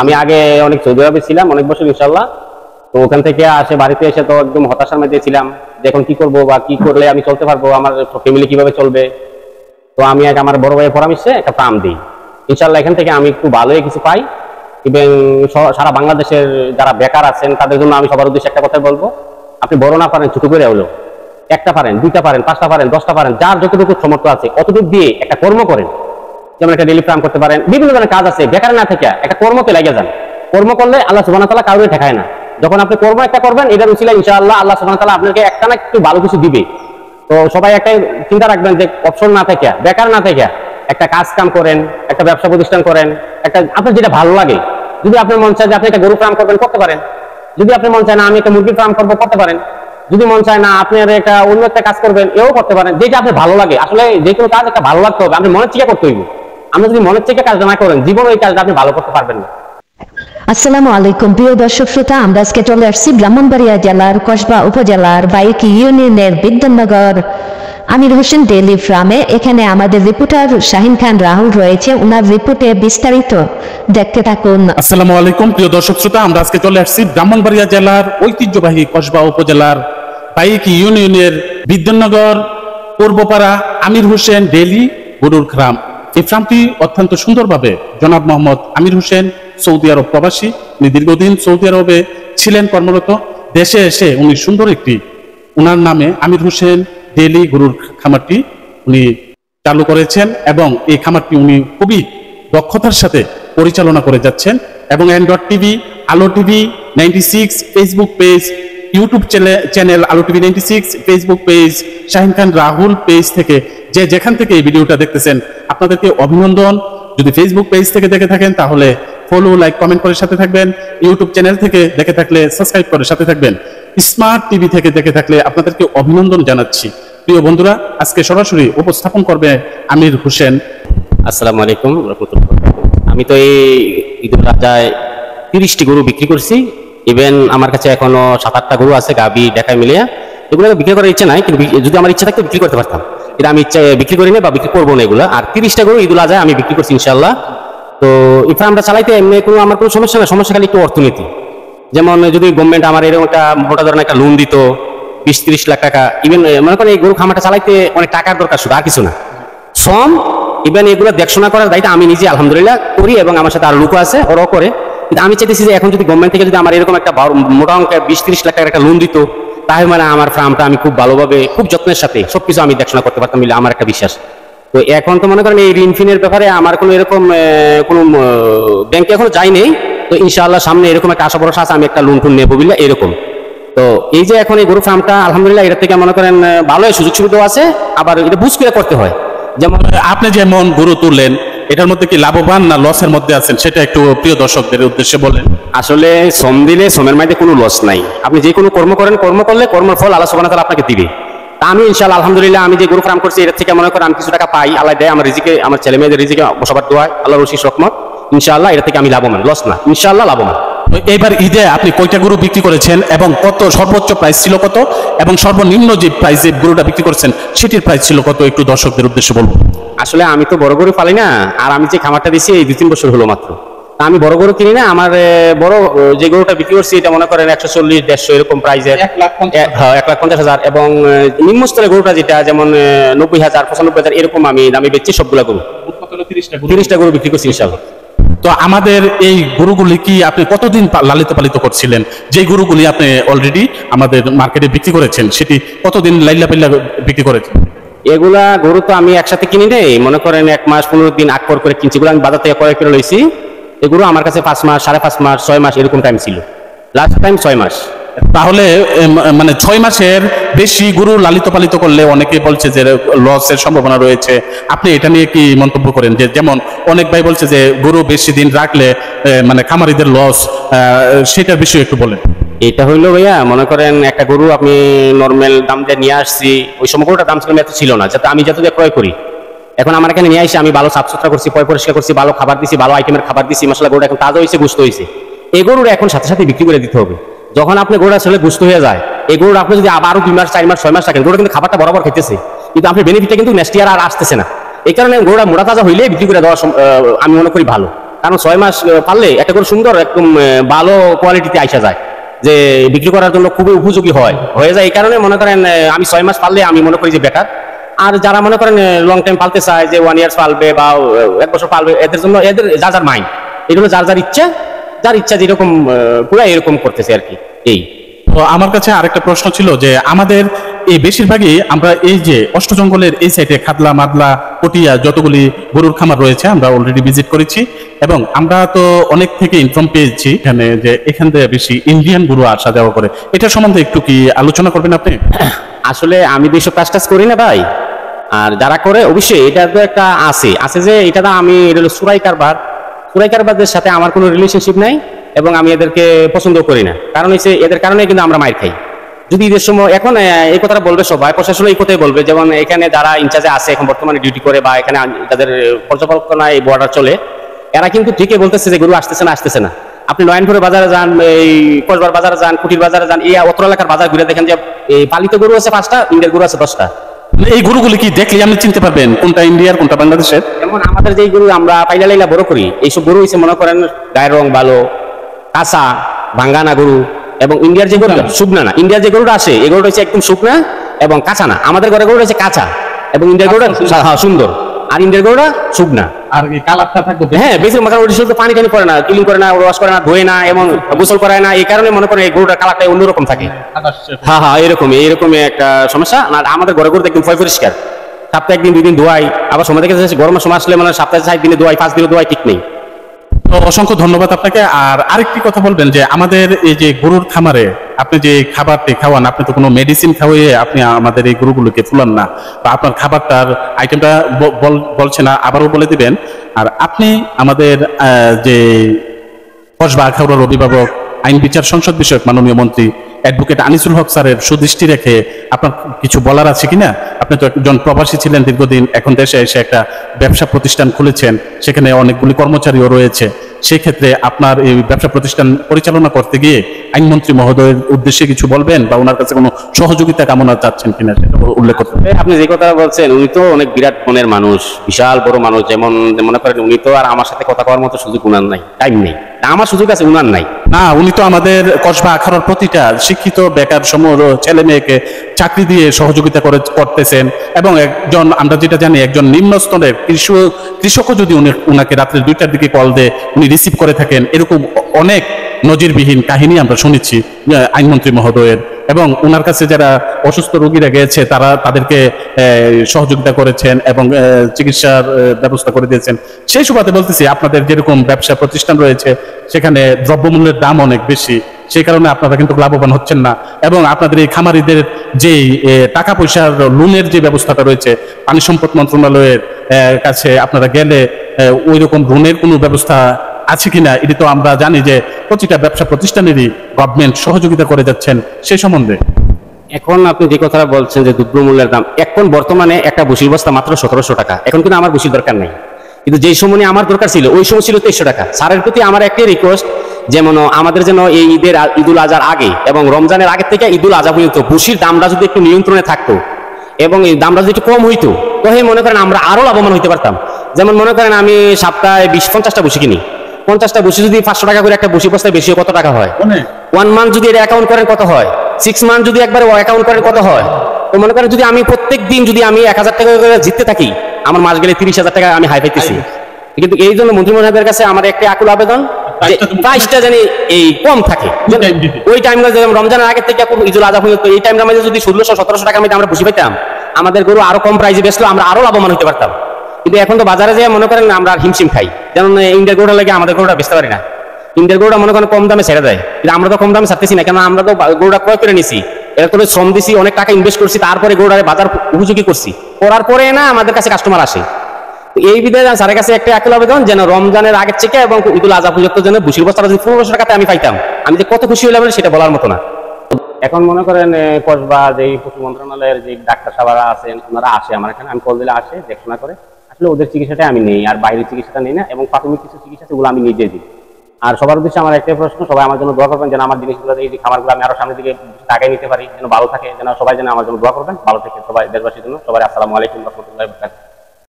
আমি আগে অনেক সৌদি আরবে ছিলাম অনেক বছর ইনশাল্লাহ। তো ওখান থেকে আসে বাড়িতে এসে তো একদম হতাশার মধ্যে ছিলাম যে এখন কি করবো বা কি করলে আমি চলতে পারবো, আমার ফ্যামিলি কিভাবে চলবে। তো আমি আমার বড় ভাইয়ের পরামর্শে একটা ফার্ম দিই। ইনশাল্লাহ এখান থেকে আমি একটু ভালোই কিছু পাই। এবং সারা বাংলাদেশের যারা বেকার আছেন তাদের জন্য আমি সবার উদ্দেশ্যে একটা কথা বলবো, আপনি বড় না পারেন ছোট করে হলো, একটা পারেন, দুইটা পারেন, পাঁচটা পারেন, 10টা পারেন, যার যতটুকু সামর্থ্য আছে অতটুকু দিয়ে একটা কর্ম করেন। যেমন একটা ডেইলি ফার্ম করতে পারেন, বিভিন্ন ধরনের কাজ আছে, বেকার না থেকে একটা কর্মতে লেগে যান। কর্ম করলে আল্লাহ সুবহানাহু ওয়া তাআলা কাউকে ঠেকায় না। যখন আপনি কর্ম একটা করবেন এটার উসিলায় ইনশাআল্লাহ আল্লাহ সুবহানাহু ওয়া তাআলা আপনাকে একটা না একটু ভালো কিছু দিবে। তো সবাই একটা চিন্তা রাখবেন যে অপশন না থেকে, বেকার না থেকে একটা কাজ কাম করেন, একটা ব্যবসা প্রতিষ্ঠান করেন, একটা আপনার যেটা ভালো লাগে। যদি আপনার মন চায় যে আপনি একটা গরু ফার্ম করবেন, করতে পারেন। যদি আপনার মন চায় না আমি একটা মুরগির ফার্ম করবো, করতে পারেন। যদি মন চায় না আপনি একটা অন্য একটা কাজ করবেন, এও করতে পারেন। যেটা আপনার ভালো লাগে, আসলে যে কোনো কাজ একটা ভালো লাগতে হবে, আপনি মনের থেকে করতে হইবে। আপনি যদি মনের থেকে কাজটা না করেন জীবন ওই কাজটা আপনি ভালো করতে পারবেন না। আসসালামু আলাইকুম প্রিয় দর্শক শ্রোতা, আমরা আজকে চলে আসছি ব্রাহ্মণবাড়িয়া জেলার কসবা উপজেলার বাইকি ইউনিয়নের বিদ্যানগর আমির হোসেন ডেইলি ফার্মে। এখানে আমাদের রিপোর্টার শাহিন খান রাহুল রয়েছে, ওনার রিপোর্টে বিস্তারিত দেখতে থাকুন। আসসালামু আলাইকুম প্রিয় দর্শক শ্রোতা, আমরা আজকে চলে আসছি ব্রাহ্মণবাড়িয়া জেলার ঐতিহ্যবাহী কসবা উপজেলার বাইকি ইউনিয়নের বিদ্যানগর পূর্বপাড়া আমির হোসেন ডেইলি গরুর ফার্ম। এই ফার্মটি অত্যন্ত সুন্দরভাবে জনাব মোহাম্মদ আমির হোসেন সৌদি আরব প্রবাসী, উনি দীর্ঘদিন সৌদি আরবে ছিলেন কর্মরত। দেশে এসে উনি সুন্দর একটি উনার নামে আমির হোসেন ডেইলি গরুর খামারটি উনি চালু করেছেন এবং এই খামারটি উনি খুবই দক্ষতার সাথে পরিচালনা করে যাচ্ছেন। এবং অ্যান্ড্রয়েড টিভি, আলো TV 96 Facebook page, YouTube channel আলো টিভি 96 ফেসবুক পেজ, শাহিন খান রাহুল পেজ থেকে যে যেখান থেকে এই ভিডিওটা দেখতেছেন আপনাদেরকে অভিনন্দন। যদি ফেসবুক পেজ থেকে দেখে থাকেন তাহলে ফলো, লাইক, কমেন্ট করে সাথে থাকবেন। ইউটিউব চ্যানেল থেকে দেখে থাকলে সাবস্ক্রাইব করে সাথে থাকবেন। স্মার্ট টিভি থেকে দেখে থাকলে আপনাদেরকে অভিনন্দন জানাচ্ছি। প্রিয় বন্ধুরা, আজকে সরাসরি উপস্থাপন করবে আমির হোসেন। আসসালামু আলাইকুম রাহমাতুল্লাহ। আমি তো এই ঈদুল আজহায় 30টি গরু বিক্রি করছি। ইভেন আমার কাছে এখনো 7-8টা গরু আছে, গাবি দেখায় মিলিয়ে। এগুলো বিক্রি করার ইচ্ছা নাই, কিন্তু যদি আমার ইচ্ছা থাকতো বিক্রি করতে পারতাম। এটা আমি ইচ্ছা বিক্রি করি না বা বিক্রি করবো না এগুলো। আর 30টা গরু ঈদুল আজহায় আমি বিক্রি করছি ইনশাআল্লাহ। তো এই ফার্মটা চালাইতে এমনি আমার কোনো সমস্যা না, সমস্যা খালি একটু অর্থনীতি। যেমন যদি গভর্নমেন্ট আমার এরকম একটা মোটা ধরনের একটা লোন দিত 20-30 লাখ টাকা, ইভেন মনে করেন এই গরু খামারটা চালাইতে অনেক টাকার দরকার, শুধু আর কিছু না, শ্রম। ইভেন এগুলো দেখশোনা করার দায়িত্ব আমি নিজে আলহামদুলিল্লাহ করি এবং আমার সাথে আর লোক আছে, ওরাও করে। কিন্তু আমি চাইতেছি যে এখন যদি গভর্নমেন্ট থেকে যদি আমার এরকম একটা মোটা অঙ্কের 20-30 লাখ টাকার একটা লোন দিত, তাহলে মানে আমার ফার্মটা আমি খুব ভালোভাবে খুব যত্নের সাথে সবকিছু আমি দেখশোনা করতে পারতাম বলে আমার একটা বিশ্বাস। তো এখন তো মনে করেন এই ঋণ ফিনের ব্যাপারে আমার কোনো এরকম কোনো ব্যাংকে এখনো যাই নেই। তো ইনশাআল্লাহ সামনে এরকম একটা আশা ভরসা আছে, আমি একটা লোন টোন নেবো বলে এরকম। তো এই যে এখন এই গরু ফার্মটা আলহামদুলিল্লাহ এটা থেকে মনে করেন ভালোই সুযোগ সুবিধাও আছে, আবার এটা বুঝ করে করতে হয়। যেমন আপনি যেমন গরু তুললেন, এটার মধ্যে কি লাভবান না লসের মধ্যে আছেন সেটা একটু প্রিয় দর্শকদের উদ্দেশ্যে বলেন। আসলে শ্রম দিলে শ্রমের মধ্যে কোনো লস নাই। আপনি যে কোনো কর্ম করেন, কর্ম করলে কর্মের ফল আল্লাহ সুবহানাহু ওয়া তাআলা আপনাকে দিবে। তা আমি ইনশাআল্লাহ আলহামদুলিল্লাহ আমি যে গরু ফার্ম করছি এর থেকে মনে করেন আমি কিছু টাকা পাই, আল্লাহ দেয় আমার রিজিকে, আমার ছেলে মেয়েদের রিজিকে বসবার দোয়া, আল্লাহর রশিদ রহমত। ইনশাআল্লাহ এর থেকে আমি লাভবান, লস না, ইনশাআল্লাহ লাভবান। এইবার ঈদে আপনি কয়টা গরু বিক্রি করেছেন এবং কত সর্বোচ্চ প্রাইস ছিল কত, এবং সর্বনিম্ন যে প্রাইসে গরুটা বিক্রি করেছেন সেটির প্রাইস ছিল কত, একটু দর্শকদের উদ্দেশ্যে বলবো। আসলে আমি তো বড় গরু পালি না, আর আমি যে খামারটা দিচ্ছি এই 2-3 বছর হলো মাত্র। আমি বড় গরু কিনি না, আমার বড় যে গরুটা বিক্রি করছি এটা মনে করেন 140-150 এরকম প্রাইসের, 1,50,000। এবং নিম্ন স্তরের গরুটা যেটা যেমন 90,000, 95,000 এরকম আমি দামি বেচছি সবগুলা গরু। 30টা গরু বিক্রি করছি ইনশাআল্লাহ। তো আমাদের এই গরুগুলি কি আপনি কতদিন লালিত পালিত করছিলেন? যে গরুগুলি আপনি অলরেডি আমাদের মার্কেটে বিক্রি করেছেন সেটি কতদিন লাইলা পাল্লা বিক্রি করেছেন? এগুলা গরু তো আমি একসাথে কিনি নেই, মনে করেন 1 মাস 15 দিন আগ পর করে কিনছি। এগুলো আমি বাজার থেকে ক্রয় করে লইছি। এগুলো আমার কাছে 5 মাস, 5.5 মাস, 6 মাস এরকম টাইম ছিল, লাস্ট টাইম 6 মাস। তাহলে মানে 6 মাসের বেশি গরু লালিত পালিত করলে অনেকে বলছে যে লসের সম্ভাবনা রয়েছে। আপনি এটা নিয়ে কি মন্তব্য করেন? যে যেমন অনেক ভাই বলছে যে গরু বেশি দিন রাখলে মানে খামারিদের লস, সেটার বিষয়ে একটু বলেন। এটা হইলো ভাইয়া মনে করেন একটা গরু আপনি নর্মাল দাম দিয়ে নিয়ে আসছি, ওই সময় গরুটার দাম এত ছিল না, যাতে আমি যত দিয়ে ক্রয় করি। এখন আমার এখানে নিয়ে আসি, আমি ভালো সাফ সুতরা করছি, পরিষ্কার করছি, ভালো খাবার দিছি, ভালো আইটেমের খাবার দিছি, মশলা গরুটা এখন তাজা হয়েছে, গুস্ত হয়েছে। এই গরুর এখন সাথে সাথে বিক্রি করে দিতে হবে। যখন আপনি গরুটা আসলে গুস্ত হয়ে যায়, এই গরুর আপনি যদি আরো 2 মাস, 4 মাস, 6 মাস রাখেন, গরুটা কিন্তু খাবারটা বরাবর খেতেছে, কিন্তু আপনার বেনিফিটটা কিন্তু নেক্সট ইয়ার আর আসতেছে না। এই কারণে গরুটা মোটা তাজা হইলে বিক্রি করে দেওয়া আমি মনে করি ভালো। কারণ 6 মাস পাললে একটা করে সুন্দর একদম ভালো কোয়ালিটিতে আইসা যায়, যে বিক্রি করার জন্য খুবই উপযোগী হয়ে যায়। এই কারণে মনে করেন আমি 6 মাস পাললে আমি মনে করি যে বেটার। আর যারা মনে করেন লং টাইম পালতে চায়, যে 1 ইয়ার পালবে বা 1 বছর পালবে, এদের জন্য এদের যার মাইন্ড, এগুলো যার ইচ্ছা যেরকম পুরো এরকম করতেছে আর কি। এই তো আমার কাছে আরেকটা প্রশ্ন ছিল যে আমাদের এই বেশিরভাগই আমরা এই যে অষ্টজঙ্গলের এই সাইডে খাদলা মাদলা পটিয়া যতগুলি গরুর খামার রয়েছে আমরা অলরেডি ভিজিট করেছি, এবং আমরা তো অনেক থেকে ইনফর্ম পেয়েছি এখানে যে এখান থেকে বেশি ইন্ডিয়ান গরু আসা যাওয়া করে। এটা সম্বন্ধে একটু কি আলোচনা করবেন আপনি? আসলে আমি তো এইসব কাজ করি না ভাই, আর যারা করে অবশ্যই এটা তো একটা আছে যে এটা তো আমি এটা হলো সুরাই কারবারদের সাথে আমার কোনো রিলেশনশিপ নাই, এবং আমি এদেরকে পছন্দ করি না। কারণ হচ্ছে এদের কারণে কিন্তু আমরা মাইর খাই। যদি ঈদের সময় এখন এই কথাটা বলবে সবাই, প্রশাসন এই কথাই বলবে, যেমন এখানে যারা ইনচার্জে আছে এখন বর্তমানে ডিউটি করে বা এখানে তাদের পর্যবেক্ষণায় এই বর্ডার চলে, এরা কিন্তু ঠিকই বলতেছে যে গরু আসতেছে না। আপনি নয়নপুরে বাজারে যান, এই কসবার বাজারে যান, কুটির বাজারে যান, এই অত্র এলাকার বাজার ঘুরে দেখেন যে এই পালিত গরু আছে 5টা, ইন্ডিয়ার গরু আছে 10টা। এই গরুগুলি কি দেখলে আপনি চিনতে পারবেন কোনটা ইন্ডিয়ার কোনটা বাংলাদেশের? যেমন আমাদের যেই গরু আমরা পাইলা লাইলা বড় করি, এইসব গরু হচ্ছে মনে করেন গায়ের রং ভালো, কাঁচা ভাঙ্গানা গরু। এবং ইন্ডিয়ার যে গরু শুকনা না, ইন্ডিয়ার যে গরুটা আসে এই গরুটা হচ্ছে একদম শুকনা এবং কাঁচা না। আমাদের ঘরে গরুটা হচ্ছে কাঁচা, এবং ইন্ডিয়ার গরুটা সুন্দর, আর ইন্ডিয়ার গরুটা শুকনা। আর এই কালারটা থাকবে হ্যাঁ বেশি শুধু পানি টানি করে না, ক্লিন করে না, ওয়াশ করে না, ধোয়ে না, এবং গোসল করায় না। এই কারণে মনে করেন এই গরুটার কালারটা অন্যরকম থাকে। হ্যাঁ এরকমই একটা সমস্যা। আর আমাদের ঘরে গরু একদম পরিষ্কার, সপ্তাহে 1 দিন 2 দিন ধোয়াই, আবার সময় থেকে গরমের সময় আসলে মানে সপ্তাহে 4 দিনে ধোয়াই, 5 দিনে ধোয়াই, ঠিক নেই। তো অসংখ্য ধন্যবাদ আপনাকে। আর আরেকটি কথা বলবেন যে আমাদের এই যে গরুর খামারে আপনি যে খাবারটি খাওয়ান, আপনি তো কোনো মেডিসিন খাওয়িয়ে আপনি আমাদের এই গরুগুলোকে ফুলান না, তো আপনার খাবারটার আইটেমটা বলছে না, আবারও বলে দিবেন। আর আপনি আমাদের যে কসবা আখাউড়ার অভিভাবক, আইন বিচার সংসদ বিষয়ক মাননীয় মন্ত্রী অ্যাডভোকেট আনিসুল হক স্যারের সুদৃষ্টি রেখে আপনার কিছু বলার আছে কিনা? আপনি তো একজন প্রবাসী ছিলেন দীর্ঘদিন, এখন দেশে এসে একটা ব্যবসা প্রতিষ্ঠান খুলেছেন, সেখানে অনেকগুলি কর্মচারীও রয়েছে। সেক্ষেত্রে আপনার এই ব্যবসা প্রতিষ্ঠান পরিচালনা করতে গিয়ে আইনমন্ত্রী মহোদয়ের উদ্দেশ্যে কিছু বলবেন বা ওনার কাছে কোনো সহযোগিতা কামনা চাচ্ছেন কিনা সেটা উল্লেখ করতে। আপনি যে কথা বলছেন, উনি তো অনেক বিরাট মনের মানুষ, বিশাল বড় মানুষ। যেমন মনে করেন উনি তো আর আমার সাথে কথা কওয়ার মতো সুযোগ উনার নাই, টাইম নেই। আমার সুযোগ আছে, উনার নাই। না, উনি তো আমাদের কসবা আখাউড়ার প্রতিটা শিক্ষিত বেকার সমূহ ছেলে মেয়েকে চাকরি দিয়ে সহযোগিতা করতেছেন, এবং একজন আমরা যেটা জানি একজন নিম্ন স্তরের কৃষকও যদি উনাকে রাত্রে 2টার দিকে কল দেয় উনি রিসিভ করে থাকেন। এরকম অনেক নজিরবিহীন কাহিনী আমরা শুনেছি আইনমন্ত্রী মহোদয়ের, এবং ওনার কাছে যারা অসুস্থ রোগীরা গিয়েছে তাদেরকে সহযোগিতা করেছেন এবং চিকিৎসার ব্যবস্থা করে দিয়েছেন। সেই সুবাদে বলতেছি আপনাদের যেরকম ব্যবসা প্রতিষ্ঠান রয়েছে সেখানে দ্রব্যমূল্যের দাম অনেক বেশি, সেই কারণে আপনারা কিন্তু লাভবান হচ্ছেন না, এবং আপনাদের এই খামারিদের যে টাকা পয়সার লোনের যে ব্যবস্থাটা রয়েছে পানি সম্পদ মন্ত্রণালয়ের কাছে আপনারা গেলে ওই রকম লোনের কোনো ব্যবস্থা আছে কিনা, এটি তো আমরা জানি যে প্রতিটা ব্যবসা প্রতিষ্ঠানেরই গভর্নমেন্ট সহযোগিতা করে যাচ্ছেন, সেই সম্বন্ধে। এখন আপনি যে কথাটা বলছেন যে দ্রব্যমূল্যের দাম, এখন বর্তমানে একটা ভুসির বস্তা মাত্র 1700 টাকা। এখন কিন্তু আমার ভুসির দরকার নাই, কিন্তু যেই সময় আমার দরকার ছিল ওই সময় ছিল 2300 টাকা। স্যারের প্রতি আমার একটাই রিকোয়েস্ট, যেমন আমাদের যেন এই ঈদুল আজহার আগে এবং রমজানের আগে থেকে ঈদুল আজহা পর্যন্ত ভুসির দামটা যদি একটু নিয়ন্ত্রণে থাকতো এবং এই দামটা যদি একটু কম হইতো, তাহলে মনে করেন আমরা আরো লাভবান হইতে পারতাম। যেমন মনে করেন আমি সপ্তাহে 20-50টা ভুসি কিনি, 50টা ভুসি যদি 500 টাকা করে একটা ভুসি বস্তায় বেশি কত টাকা হয়? 1 মান্থ যদি এটা অ্যাকাউন্ট করেন কত হয়? 6 মান্থ যদি একবার অ্যাকাউন্ট করেন কত হয়? তো মনে করেন যদি আমি প্রত্যেক দিন যদি আমি 1000 টাকা করে জিততে থাকি, আমার মাস গেলে 30,000 টাকা আমি হাই পাইতেছি। কিন্তু এই জন্য মন্ত্রী মহোদয়ের কাছে আমার একটা আকুল আবেদন, প্রাইসটা জানি এই কম থাকে। ওই টাইমটা যেমন রমজানের আগে থেকে ঈদুল আজহা পর্যন্ত এই টাইমটা মধ্যে যদি 1600-1700 টাকার মধ্যে আমরা ভুসি পাইতাম, আমাদের গরু আরো কম প্রাইসে বেচলো, আমরা আরো লাভবান হতে পারতাম। কিন্তু এখন তো বাজারে যেয়ে মনে করেন আমরা হিমশিম খাই, যেমন ইন্ডিয়ার গরুটা লাগে আমাদের গরুটা বেচতে পারি না। ইন্ডিয়ার গরুটা মনে করেন কম দামে ছেড়ে দেয়, কিন্তু আমরা তো কম দামে ছাড়তেছি না, কেন আমরা তো গরুটা ক্রয় করে নিছি, এটা করে শ্রম দিছি, অনেক টাকা ইনভেস্ট করছি, তারপরে গরুটার বাজার উপযোগী করছি, করার পরে না আমাদের কাছে কাস্টমার আসে। এই বিধায় স্যারের কাছে একটা আকুল আবেদন, যেন রমজানের আগের থেকে এবং ঈদুল আজহা পর্যন্ত যেন ভুসির বস্তাটা যদি 1500 টাকাতে আমি পাইতাম, আমি যে কত খুশি হইলাম সেটা বলার মতো না। এখন মনে করেন কসবা যে পশু মন্ত্রণালয়ের যে ডাক্তার সাহেবরা আছেন, ওনারা আসে আমার এখানে, আমি কল দিলে আসে, দেখাশোনা করে। আসলে ওদের চিকিৎসাটা আমি নেই, আর বাইরের চিকিৎসাটা নেই না, এবং প্রাথমিক কিছু চিকিৎসা সেগুলো আমি নিজে দিই। আর সবার উদ্দেশ্যে আমার একটাই প্রশ্ন, সবাই আমার জন্য দোয়া করবেন যেন আমার জিনিসগুলো এই যে খামারগুলো আমি আরো সামনের দিকে টাকায় নিতে পারি, যেন ভালো থাকে, যেন সবাই যেন আমার জন্য দোয়া করবেন, ভালো থেকে সবাই দেশবাসীর জন্য। সবাই আসসালামু আলাইকুম ওয়া রাহমাতুল্লাহি ওয়া বারাকাতুহু।